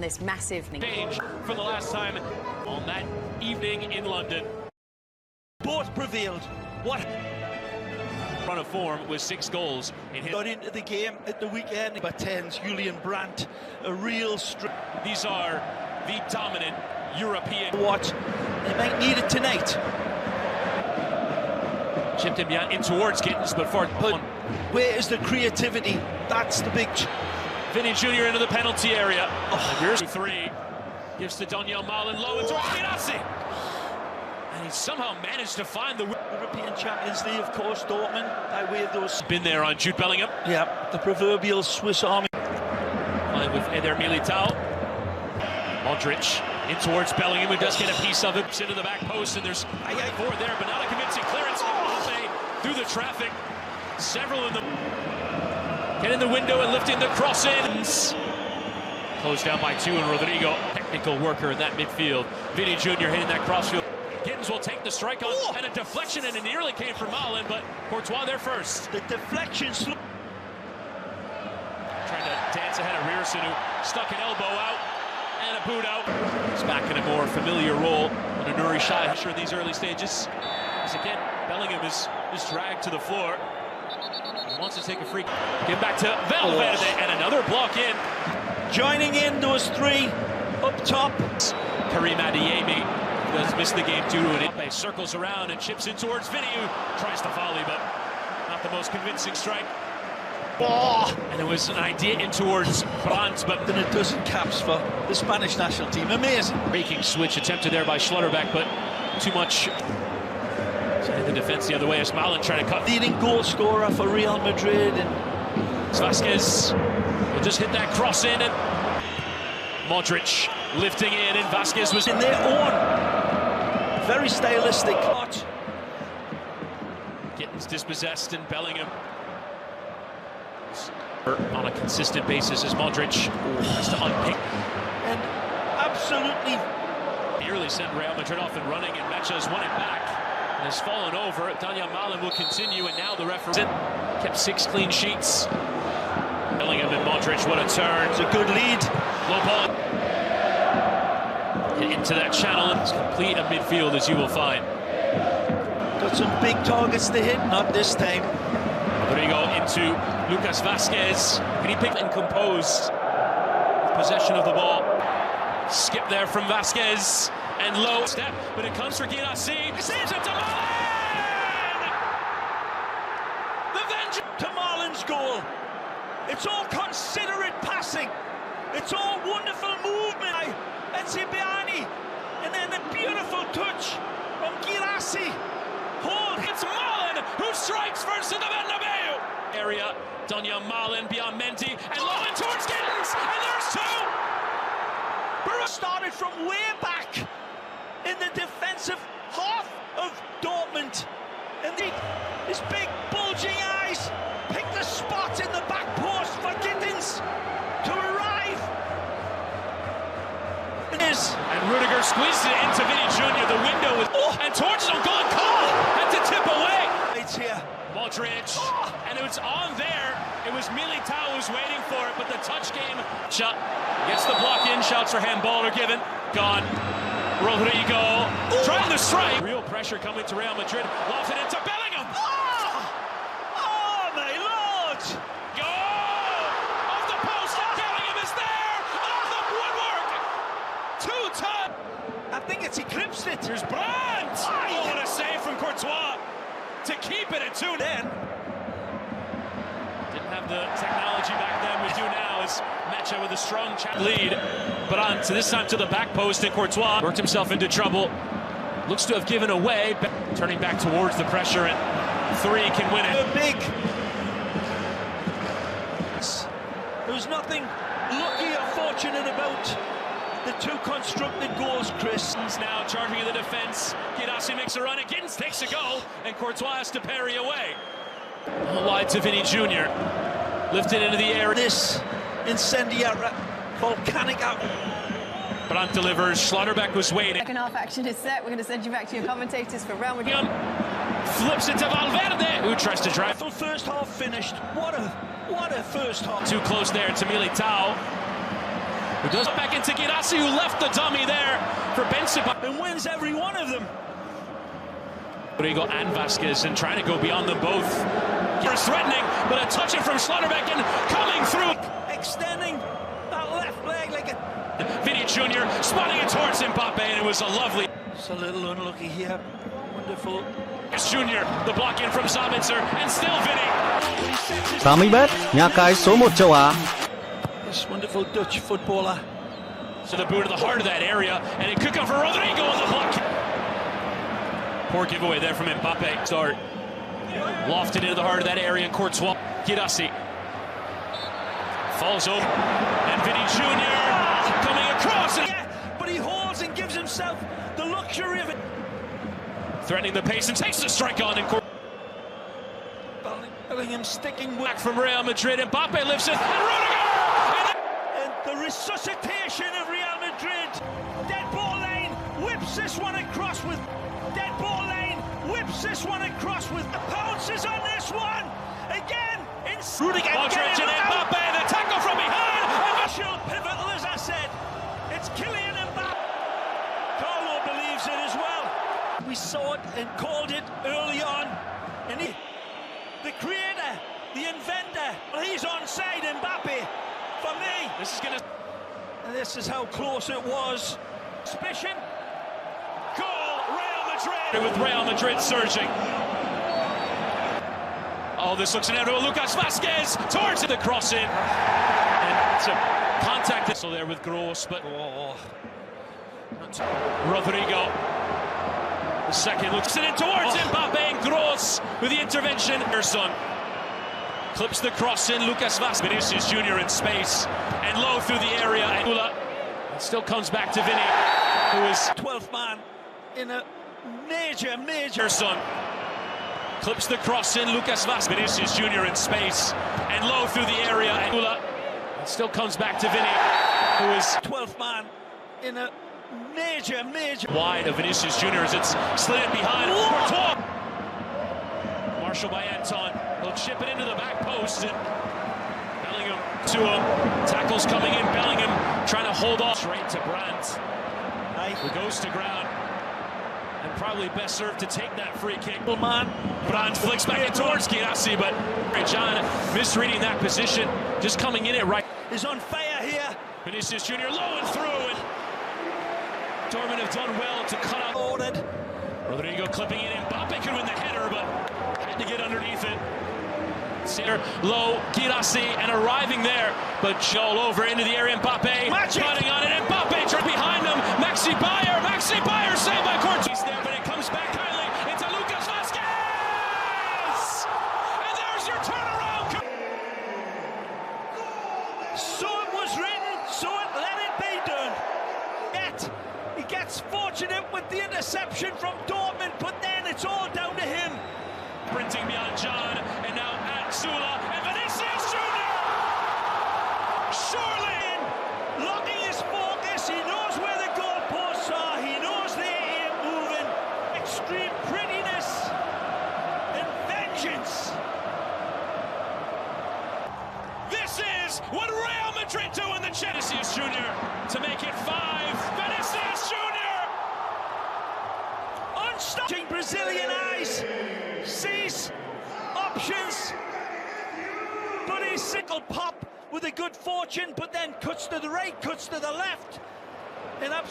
this massive change for the last time on that evening in London. Both prevailed. What Run of form with 6 goals in his. Got into the game at the weekend. But 10's Julian Brandt, a real These are the dominant European. What they might need it tonight. Chipped him in towards Gittins, but where is the creativity? That's the big. Vinny Jr. into the penalty area. Here's 3. Gives to Daniel Malin low and towards Girassi. And he somehow managed to find the European Champions League, of course, Dortmund, by way of those. Been there on Jude Bellingham. Yeah, the proverbial Swiss Army. Playing with Eder Militao. Modric in towards Bellingham, who does get a piece of it. Into the back post, and there's forward there, but not a convincing clearance. Through the traffic. Several of them get in the window and lifting the cross in. Closed down by 2, and Rodrigo, technical worker in that midfield. Vinny Jr. hitting that crossfield. Gittins will take the strike on, and a deflection, and it nearly came from Malin, but Courtois there first. The deflection. Trying to dance ahead of Rierson, who stuck an elbow out and a boot out. He's back in a more familiar role under Nuri Sahin. Sure, in these early stages. As again, Bellingham is dragged to the floor. He wants to take a free. Get back to Valverde, and another block in. Joining in those 3 up top. Karim Adeyemi does miss the game due to an injury. Circles around and chips in towards Vinny, who tries to volley, but not the most convincing strike. And it was an idea in towards Brandt, but then it doesn't caps for the Spanish national team. Amazing. Breaking switch attempted there by Schlotterbeck, but too much. The defense the other way as Malin trying to cut. Leading goal scorer for Real Madrid. And Vasquez will just hit that cross in, and Modric lifting in, and Vasquez was in their own very stylistic. Gittins dispossessed, and Bellingham on a consistent basis as Modric has to unpick. And absolutely nearly sent Real Madrid off and running, and Mecha has won it back. And has fallen over. Daniel Malin will continue, and now the referee kept 6 clean sheets. Bellingham and Modric, what a turn. It's a good lead. Low ball. Into that channel, and it's complete a midfield, as you will find. Got some big targets to hit, not this time. Rodrigo into Lucas Vasquez. Can he pick and composed possession of the ball? Skip there from Vasquez. And low step, but it comes for Girassi. Saves it to Malin! The vengeance to Malin's goal. It's all considerate passing. It's all wonderful movement by Encibiani. And then the beautiful touch from Girassi. Hold. It's Malin who strikes first in the Bernabeu. Area, Daniel Malin beyond Mendy, and low in towards Gittins, and there's 2! Started from way back in the defensive half of Dortmund, and his big bulging eyes picked the spot in the back post for Gittins to arrive. And Rudiger squeezed it into Vinny Jr. The window was and towards him, gone call had to tip away. It's here. Modric, and it was on there. It was Militao who's waiting for it, but the touch game shot gets the block in. Shouts for handball are given. Gone. Rodrigo trying to strike. Real pressure coming to Real Madrid. Lofted into Bellingham. Oh my lord! Goal! Off the post. Bellingham is there. Off the woodwork. 2-ton. I think it's eclipsed it. Here's Brandt. Oh, what a save from Courtois to keep it at 2 then. Didn't have the technology back then. We do now as Mecha with a strong lead. But on to this time to the back post, and Courtois worked himself into trouble. Looks to have given away. Turning back towards the pressure, and 3 can win it. Big. There was nothing lucky or fortunate about the 2 constructed goals, Chris. Now charging in the defense. Girassi makes a run. Gittins takes a go, and Courtois has to parry away. Wide to Vinny Jr. Lifted into the air. This incendiary, volcanic out. Brandt delivers. Schlotterbeck was waiting. Second half action is set. We're going to send you back to your commentators for Real Madrid. Flips it to Valverde, who tries to drive. First half finished. What a first half. Too close there to Militao. Who does back into Girassi, who left the dummy there for Benzema. And wins every one of them. Rodrigo and Vasquez and trying to go beyond them both. Here's threatening, but a touch it from Schlotterbeck coming through. Extending that left leg like a... Vinny Jr. spotting it towards Mbappe, and it was a lovely... It's a little unlucky here. Wonderful. Junior, the block in from Sabitzer, and still Vinny. Sami Bet, nhà cái số 1 châu Á. This wonderful Dutch footballer. So the boot to the heart of that area, and it could come for Rodrigo on the block. Poor giveaway there from Mbappe. Start lofted into the heart of that area, and Courtois. Girassi falls over, and Vinny Jr. coming across. Yeah, but he holds and gives himself the luxury of it. Threatening the pace and takes the strike on, and Bellingham sticking back from Real Madrid. Mbappe lifts it, and Rudiger! And the resuscitation of Real Madrid. Dead ball lane whips this one across with. Dead ball lane whips this one across with. The pounces on this one again. In Rudiger, Modric and Mbappe, the tackle from behind. Pivotal, as I said. It's Kylian Mbappe. Carlo believes it as well. We saw it and called it early on. And the creator, the inventor, well, he's onside, Mbappe. For me, This is gonna. and this is how close it was. Suspicion. Goal, Real Madrid! With Real Madrid surging. Oh, this looks inevitable. Lucas Vasquez towards the cross in. And it's a contact. So there with Gross, but Rodrigo. The second looks it in towards Mbappe, and Gross with the intervention. Erson clips the cross in. Lucas Vasquez. Vinicius Jr. in space and low through the area. And it still comes back to Vinny, who is 12th man in a major. Erson clips the cross in. Lucas Vasquez. Vinicius Jr. in space and low through the area. And it still comes back to Vinny, who is 12th man in a major. wide of Vinicius Jr. as it's slid in behind. Courtois. Marshall by Anton. He'll chip it into the back post. And Bellingham to him. Tackles coming in. Bellingham trying to hold off. Straight to Brandt. Who goes to ground. And probably best served to take that free kick. Brandt flicks back in towards Girassi, but John misreading that position. Just coming in it right. Is on fire here. Vinicius Jr. low and through. And Dortmund have done well to cut out. Ordered. Rodrigo clipping in. Mbappe could win the header, but had to get underneath it. Center low, Girassi, and arriving there, but all over into the area. Mbappe cutting on it. Mbappe behind him. Maxi Bayer saved by Courtois there, but it comes back kindly into Lucas Vasquez, and there's your turnaround. So it was written, so let it be done. Yet he gets fortunate with the interception from Dortmund, but then it's all down to him. Sprinting beyond John, and now at Sula, and Vinicius Jr. Surely Locking his focus, he knows where the goalposts are, he knows they're here moving. Extreme prettiness and vengeance. This is what Real Madrid do in the Vinicius Jr. to make it 5. Vinicius Jr. Unstopping Brazilian eyes. Sees options. But he's sickle pop with a good fortune, but then cuts to the right, cuts to the left. And up.